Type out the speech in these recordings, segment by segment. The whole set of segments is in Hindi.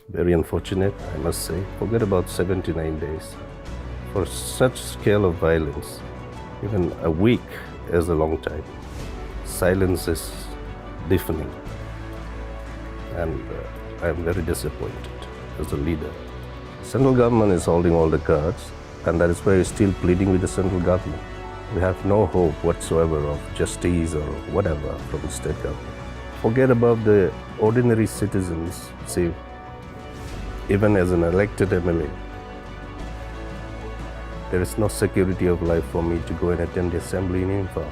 Very unfortunate, I must say. Forget about 79 days. For such scale of violence, even a week is a long time. Silence is deafening. And I'm very disappointed as a leader. Central government is holding all the cards, and that is why we're still pleading with the central government. We have no hope whatsoever of justice or whatever from the state government. Forget about the ordinary citizens. See, even as an elected MLA, there is no security of life for me to go and attend the assembly in Imphal.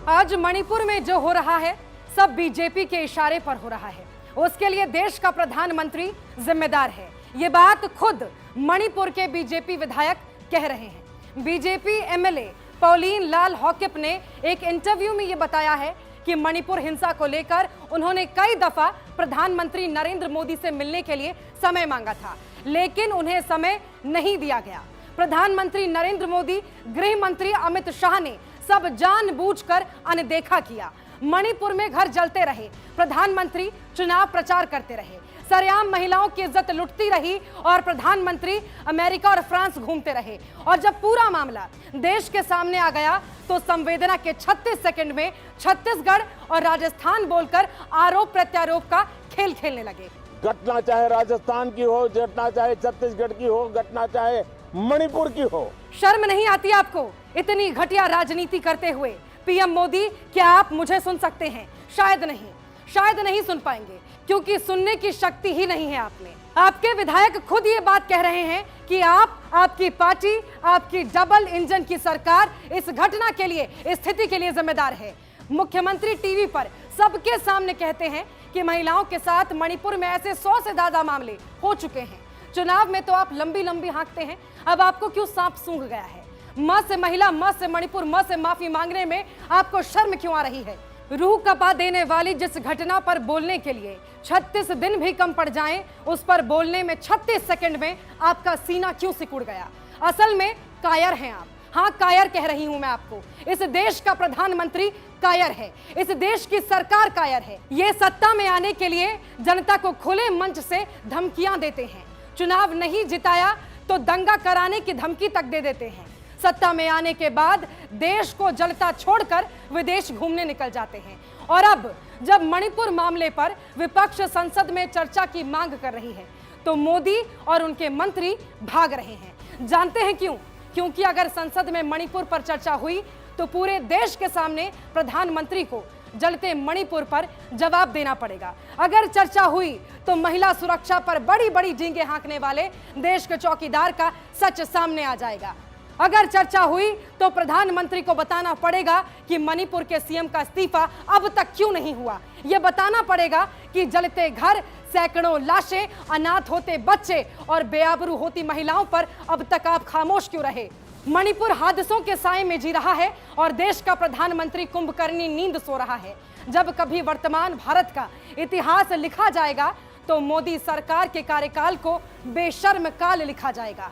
आज मणिपुर में जो हो रहा है सब बीजेपी के इशारे पर हो रहा है। उसके लिए देश का प्रधानमंत्री जिम्मेदार है। ये बात खुद मणिपुर के बीजेपी विधायक कह रहे हैं। बीजेपी एमएलए पॉलिन लाल हॉकिप ने एक इंटरव्यू में ये बताया है कि मणिपुर हिंसा को लेकर उन्होंने कई दफा प्रधानमंत्री नरेंद्र मोदी से मिलने के लिए समय मांगा था, लेकिन उन्हें समय नहीं दिया गया। प्रधानमंत्री नरेंद्र मोदी, गृह मंत्री अमित शाह ने सब जानबूझकर अनदेखा किया। मणिपुर में घर जलते रहे, प्रधानमंत्री चुनाव प्रचार करते रहे, सरेआम महिलाओं की इज्जत लुटती रही और प्रधानमंत्री अमेरिका और फ्रांस घूमते रहे। और जब पूरा मामला देश के सामने आ गया तो संवेदना के 36 सेकंड में छत्तीसगढ़ और राजस्थान बोलकर आरोप प्रत्यारोप का खेल खेलने लगे। घटना चाहे राजस्थान की हो, घटना चाहे छत्तीसगढ़ की हो, घटना चाहे मणिपुर की हो। शर्म नहीं आती आपको इतनी घटिया राजनीति करते हुए? पीएम मोदी, क्या आप मुझे सुन सकते हैं? शायद नहीं सुन पाएंगे, क्योंकि सुनने की शक्ति ही नहीं है आप में। आपके विधायक खुद ये बात कह रहे हैं कि आपकी पार्टी, आपकी डबल इंजन की सरकार इस घटना के लिए, इस स्थिति के लिए जिम्मेदार है। मुख्यमंत्री टीवी पर सबके सामने कहते हैं कि महिलाओं के साथ मणिपुर में ऐसे 100 से ज्यादा मामले हो चुके हैं। चुनाव में तो आप लंबी लंबी हाँकते हैं, अब आपको क्यों सांप सूंघ गया है? म से महिला, म से मणिपुर, म से माफी मांगने में आपको शर्म क्यों आ रही है? रूह कपा देने वाली जिस घटना पर बोलने के लिए 36 दिन भी कम पड़ जाएं, उस पर बोलने में 36 सेकंड में आपका सीना क्यों सिकुड़ गया? असल में कायर हैं आप। हाँ, कायर कह रही हूं मैं आपको। इस देश का प्रधानमंत्री कायर है, इस देश की सरकार कायर है। ये सत्ता में आने के लिए जनता को खुले मंच से धमकियां देते हैं। चुनाव नहीं जिताया तो दंगा कराने की धमकी तक दे देते हैं। सत्ता में आने के बाद देश को जलता छोड़कर विदेश घूमने निकल जाते हैं। और अब जब मणिपुर मामले पर विपक्ष संसद में चर्चा की मांग कर रही है तो मोदी और उनके मंत्री भाग रहे हैं। जानते हैं क्यों? क्योंकि अगर संसद में मणिपुर पर चर्चा हुई तो पूरे देश के सामने प्रधानमंत्री को जलते मणिपुर पर जवाब देना पड़ेगा। अगर चर्चा हुई तो महिला सुरक्षा पर बड़ी बड़ी डींगे हाँकने वाले देश के चौकीदार का सच सामने आ जाएगा। अगर चर्चा हुई तो प्रधानमंत्री को बताना पड़ेगा कि मणिपुर के सीएम का इस्तीफा अब तक क्यों नहीं हुआ। यह बताना पड़ेगा कि जलते घर, सैकड़ों लाशें, अनाथ होते बच्चे और बेआबरू होती महिलाओं पर अब तक आप खामोश क्यों रहे? मणिपुर हादसों के साए में जी रहा है और देश का प्रधानमंत्री कुंभकर्णी नींद सो रहा है। जब कभी वर्तमान भारत का इतिहास लिखा जाएगा तो मोदी सरकार के कार्यकाल को बेशर्म काल लिखा जाएगा।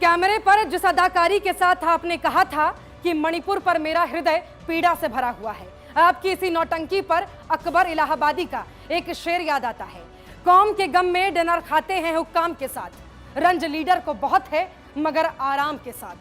कैमरे पर जिस अदाकारी के साथ आपने कहा था कि मणिपुर पर मेरा हृदय पीड़ा से भरा हुआ है, आपकी इसी नौटंकी पर अकबर इलाहाबादी का एक शेर याद आता है। कौम के गम में डिनर खाते हैं हुक्काम के साथ, रंज लीडर को बहुत है मगर आराम के साथ।